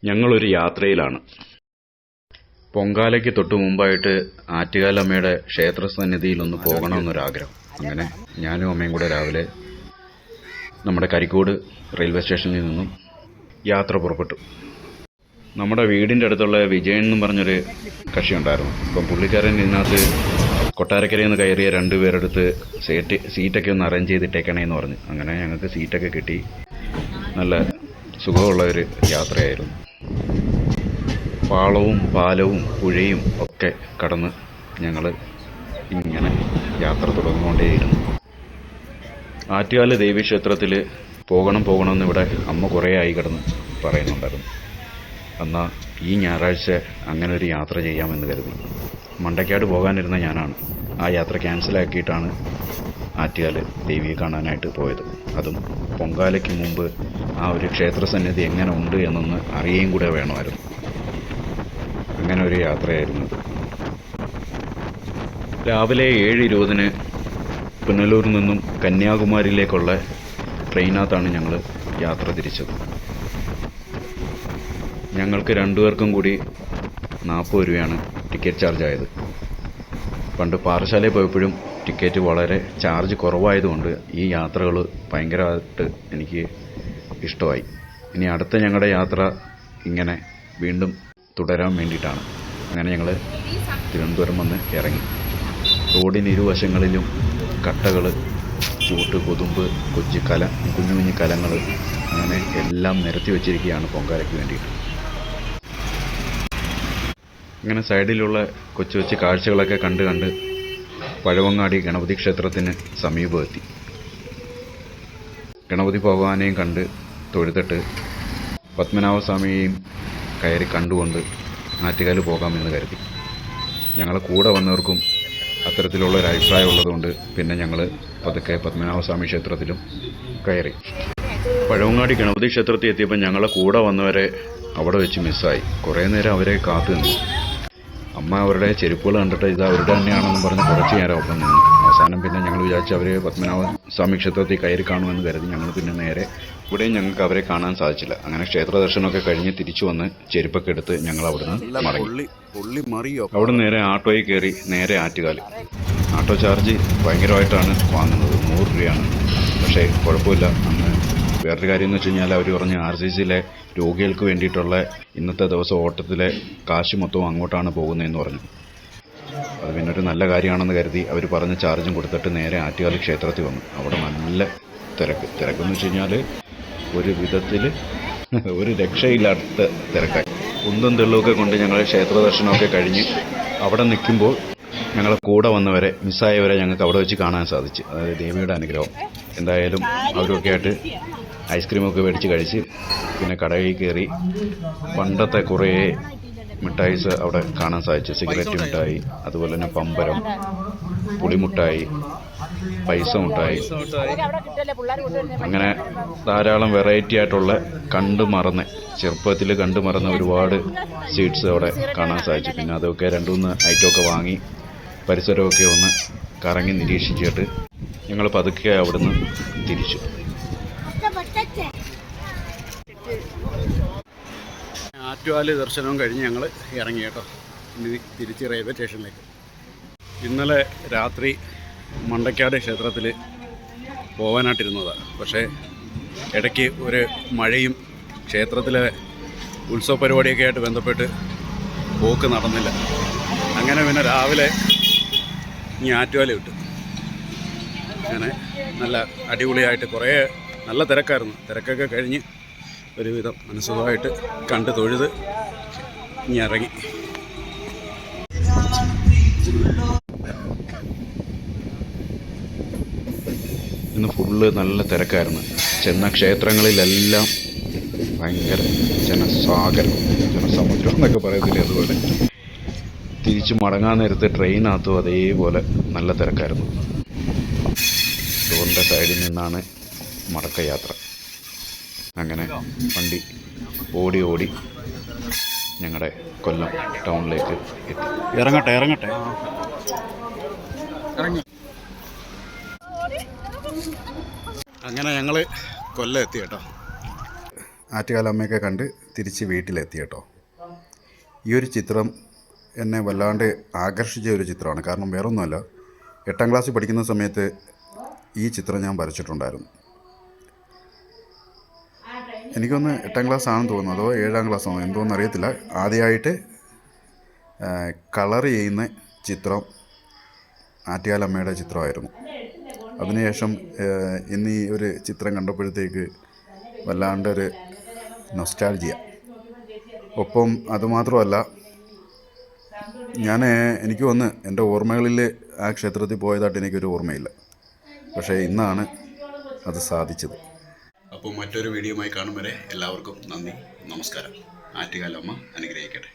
ഞങ്ങളൊരു യാത്രയിലാണ്. പൊങ്കാലയ്ക്ക് തൊട്ടു മുമ്പായിട്ട് ആറ്റുകാലമ്മയുടെ ക്ഷേത്രസന്നിധിയിലൊന്ന് പോകണമെന്നൊരാഗ്രഹം. അങ്ങനെ ഞാനും അമ്മയും കൂടെ രാവിലെ നമ്മുടെ കരിക്കോട് റെയിൽവേ സ്റ്റേഷനിൽ നിന്നും യാത്ര പുറപ്പെട്ടു. നമ്മുടെ വീടിൻ്റെ അടുത്തുള്ള വിജയൻ എന്നും പറഞ്ഞൊരു കക്ഷി ഉണ്ടായിരുന്നു. അപ്പം പുള്ളിക്കാരൻ ഇതിനകത്ത് കൊട്ടാരക്കരയിൽ നിന്ന് കയറിയ രണ്ടുപേരെടുത്ത് സീറ്റൊക്കെ ഒന്ന് അറേഞ്ച് ചെയ്തിട്ടേക്കണേന്ന് പറഞ്ഞു. അങ്ങനെ ഞങ്ങൾക്ക് സീറ്റൊക്കെ കിട്ടി. നല്ല സുഖമുള്ള ഒരു യാത്രയായിരുന്നു. പാളവും പാലവും പുഴയും ഒക്കെ കടന്ന് ഞങ്ങൾ ഇങ്ങനെ യാത്ര തുടർന്നുകൊണ്ടേയിരുന്നു. ആറ്റുകാൽ ദേവീക്ഷേത്രത്തിൽ പോകണമെന്ന് ഇവിടെ അമ്മ കുറേ ആയി കിടന്ന് പറയുന്നുണ്ടായിരുന്നു. എന്നാൽ ഈ ഞായറാഴ്ച അങ്ങനെ ഒരു യാത്ര ചെയ്യാമെന്ന് കരുതി. മണ്ടയ്ക്കാട് പോകാനിരുന്ന ഞാനാണ് ആ യാത്ര ക്യാൻസലാക്കിയിട്ടാണ് ആറ്റുകാൽ ദേവിയെ കാണാനായിട്ട് പോയത്. അതും പൊങ്കാലയ്ക്ക് മുമ്പ് ആ ഒരു ക്ഷേത്രസന്നിധി എങ്ങനെ ഉണ്ട് എന്നൊന്ന് അറിയുകയും കൂടെ വേണമായിരുന്നു. അങ്ങനെ ഒരു യാത്രയായിരുന്നു. രാവിലെ 7:20 പുനലൂരിൽ നിന്നും കന്യാകുമാരിയിലേക്കുള്ള ട്രെയിനകത്താണ് ഞങ്ങൾ യാത്ര തിരിച്ചത്. ഞങ്ങൾക്ക് രണ്ടുപേർക്കും കൂടി 40 രൂപയാണ് ടിക്കറ്റ് ചാർജ് ആയത്. പണ്ട് പാറശാലയിൽ പോയപ്പോഴും ടിക്കറ്റ് വളരെ ചാർജ് കുറവായതുകൊണ്ട് ഈ യാത്രകൾ ഭയങ്കരമായിട്ട് എനിക്ക് ഇഷ്ടമായി. ഇനി അടുത്ത ഞങ്ങളുടെ യാത്ര ഇങ്ങനെ വീണ്ടും തുടരാൻ വേണ്ടിയിട്ടാണ്. അങ്ങനെ ഞങ്ങൾ തിരുവനന്തപുരം വന്ന് ഇറങ്ങി. റോഡിന് ഇരുവശങ്ങളിലും കട്ടകൾ, ചൂട്ട്, കൊതുമ്പ്, കുഞ്ഞു കുഞ്ഞു കലങ്ങൾ അങ്ങനെ എല്ലാം നിരത്തി വച്ചിരിക്കുകയാണ് പൊങ്കാലയ്ക്ക് വേണ്ടിയിട്ട്. ഇങ്ങനെ സൈഡിലുള്ള കൊച്ചു കാഴ്ചകളൊക്കെ കണ്ട് പഴവങ്ങാടി ഗണപതി ക്ഷേത്രത്തിന് സമീപമെത്തി. ഗണപതി ഭഗവാനെയും കണ്ട് തൊഴുതിട്ട് പത്മനാഭസ്വാമിയെയും കയറി കണ്ടുകൊണ്ട് ആറ്റുകാൽ പോകാമെന്ന് കരുതി. ഞങ്ങളെ കൂടെ വന്നവർക്കും അത്തരത്തിലുള്ളൊരു അഭിപ്രായം ഉള്ളതുകൊണ്ട് പിന്നെ ഞങ്ങൾ പതുക്കെ പത്മനാഭസ്വാമി ക്ഷേത്രത്തിലും കയറി. പഴവങ്ങാടി ഗണപതി ക്ഷേത്രത്തിൽ എത്തിയപ്പോൾ ഞങ്ങളെ കൂടെ വന്നവരെ അവിടെ വെച്ച് മിസ്സായി. കുറേ നേരം അവരെ കാത്തു നിന്നു. അമ്മ അവരുടെ ചെരുപ്പുകൾ കണ്ടിട്ട് ഇത് അവരുടെ തന്നെയാണെന്ന് പറഞ്ഞ് കുറച്ച് നേരം ഒപ്പം നിന്നു. അവസാനം പിന്നെ ഞങ്ങൾ വിചാരിച്ചു അവർ പത്മനാഭസ്വാമി ക്ഷേത്രത്തിൽ കയറി കാണുമെന്ന് കരുതി. ഞങ്ങൾ പിന്നെ നേരെ ഇവിടെയും ഞങ്ങൾക്ക് അവരെ കാണാൻ സാധിച്ചില്ല. അങ്ങനെ ക്ഷേത്ര ദർശനമൊക്കെ കഴിഞ്ഞ് തിരിച്ചു വന്ന് ചെരുപ്പൊക്കെ എടുത്ത് ഞങ്ങൾ അവിടുന്ന് മടങ്ങി. അവിടെ നേരെ ഓട്ടോയിൽ കയറി നേരെ ആറ്റുകാൽ. ഓട്ടോ ചാർജ് ഭയങ്കരമായിട്ടാണ് വാങ്ങുന്നത്, 100 രൂപയാണ്. പക്ഷേ കുഴപ്പമില്ല. അന്ന് വേറൊരു കാര്യം എന്ന് വെച്ച് കഴിഞ്ഞാൽ അവർ പറഞ്ഞ് RCCയിലെ രോഗികൾക്ക് വേണ്ടിയിട്ടുള്ള ഇന്നത്തെ ദിവസം ഓട്ടത്തിലെ കാശ് മൊത്തവും അങ്ങോട്ടാണ് പോകുന്നതെന്ന് പറഞ്ഞു. അത് പിന്നെ ഒരു നല്ല കാര്യമാണെന്ന് കരുതി അവർ പറഞ്ഞ ചാർജും കൊടുത്തിട്ട് നേരെ ആറ്റുകാൽ ക്ഷേത്രത്തിൽ വന്നു. അവിടെ നല്ല തിരക്കെന്ന് വെച്ച് കഴിഞ്ഞാൽ ഒരു വിധത്തിൽ ഒരു രക്ഷയില്ലാത്ത തിരക്കായി. കുന്തും തെള്ളുമൊക്കെ കൊണ്ട് ഞങ്ങൾ ക്ഷേത്ര ദർശനമൊക്കെ കഴിഞ്ഞ് അവിടെ നിൽക്കുമ്പോൾ ഞങ്ങളെ കൂടെ വന്നവരെ മിസ്സായവരെ ഞങ്ങൾക്ക് അവിടെ വെച്ച് കാണാൻ സാധിച്ചു. അതായത് ദേവിയുടെ അനുഗ്രഹം. എന്തായാലും അവരൊക്കെ ആയിട്ട് ഐസ്ക്രീമൊക്കെ മേടിച്ച് കഴിച്ച് പിന്നെ കടയിൽ കയറി പണ്ടത്തെ കുറേ മിഠായിസ് അവിടെ കാണാൻ സാധിച്ചു. സിഗരറ്റ് മിഠായി, അതുപോലെ തന്നെ പമ്പരം, പുളിമുട്ടായി, പൈസ മിഠായി, അങ്ങനെ ധാരാളം വെറൈറ്റി ആയിട്ടുള്ള ചെറുപ്പത്തിൽ കണ്ടുമറന്ന ഒരുപാട് സ്വീറ്റ്സ് അവിടെ കാണാൻ സാധിച്ചു. പിന്നെ അതൊക്കെ 2-3 ഐറ്റമൊക്കെ വാങ്ങി പരിസരമൊക്കെ ഒന്ന് കറങ്ങി നിരീക്ഷിച്ചിട്ട് ഞങ്ങൾ പതുക്കെ അവിടുന്ന് തിരിച്ചു. ആറ്റുകാൽ ദർശനവും കഴിഞ്ഞ് ഞങ്ങൾ ഇറങ്ങി കേട്ടോ. ഇനി തിരിച്ച് റെയിൽവേ സ്റ്റേഷനിലേക്ക്. ഇന്നലെ രാത്രി മണ്ടയ്ക്കാട് ക്ഷേത്രത്തിൽ പോകാനായിട്ടിരുന്നതാണ്. പക്ഷേ ഇടയ്ക്ക് ഒരു മഴയും ക്ഷേത്രത്തിലെ ഉത്സവ പരിപാടിയൊക്കെ ആയിട്ട് ബന്ധപ്പെട്ട് പോക്ക് നടന്നില്ല. അങ്ങനെ പിന്നെ രാവിലെ ഇനി ആറ്റുകാൽ വിട്ടു. അങ്ങനെ നല്ല അടിപൊളിയായിട്ട് കുറേ നല്ല തിരക്കായിരുന്നു. തിരക്കൊക്കെ കഴിഞ്ഞ് ഒരുവിധം മനസ്സുഖമായിട്ട് കണ്ട് തൊഴുത് ഇനി ഇറങ്ങി. ഇന്ന് ഫുള്ള് നല്ല തിരക്കായിരുന്നു. ചെന്ന ക്ഷേത്രങ്ങളിലെല്ലാം ഭയങ്കര ജനസമുദ്രം എന്നൊക്കെ പറയത്തില്ലേ, അതുപോലെ. തിരിച്ച് മടങ്ങാൻ നേരത്ത് ട്രെയിനകത്തും അതേപോലെ നല്ല തിരക്കായിരുന്നു. ഡോറിൻ്റെ സൈഡിൽ നിന്നാണ് മടക്കയാത്ര. അങ്ങനെ വണ്ടി ഓടി ഞങ്ങളുടെ കൊല്ലം ടൗണിലേക്ക് എത്തി. ഇറങ്ങട്ടെ അങ്ങനെ ഞങ്ങൾ കൊല്ലം എത്തി കേട്ടോ. ആറ്റുകാൽ അമ്മയൊക്കെ കണ്ട് തിരിച്ച് വീട്ടിലെത്തി കേട്ടോ. ഈ ഒരു ചിത്രം എന്നെ വല്ലാണ്ട് ആകർഷിച്ച ഒരു ചിത്രമാണ്. കാരണം വേറൊന്നുമല്ല, 8ാം ക്ലാസ്സിൽ പഠിക്കുന്ന സമയത്ത് ഈ ചിത്രം ഞാൻ വരച്ചിട്ടുണ്ടായിരുന്നു. എനിക്കൊന്ന് 8ാം ക്ലാസ് ആണെന്ന് തോന്നുന്നു, അതോ 7ാം ക്ലാസ് ആണോ എന്തോന്ന് അറിയത്തില്ല. ആദ്യമായിട്ട് കളർ ചെയ്യുന്ന ചിത്രം ആറ്റുകാലമ്മയുടെ ചിത്രമായിരുന്നു. അതിനുശേഷം ഇന്ന് ഈ ഒരു ചിത്രം കണ്ടപ്പോഴത്തേക്ക് വല്ലാണ്ടൊരു നൊസ്റ്റാൾജിയ. ഒപ്പം അതുമാത്രമല്ല, എനിക്ക് വന്ന് എൻ്റെ ഓർമ്മകളിൽ ആ ക്ഷേത്രത്തിൽ പോയതായിട്ട് എനിക്കൊരു ഓർമ്മയില്ല. പക്ഷേ ഇന്നാണ് അത് സാധിച്ചത്. അപ്പോൾ മറ്റൊരു വീഡിയോയുമായി കാണും വരെ എല്ലാവർക്കും നന്ദി, നമസ്കാരം. ആറ്റുകാലമ്മ അനുഗ്രഹിക്കട്ടെ.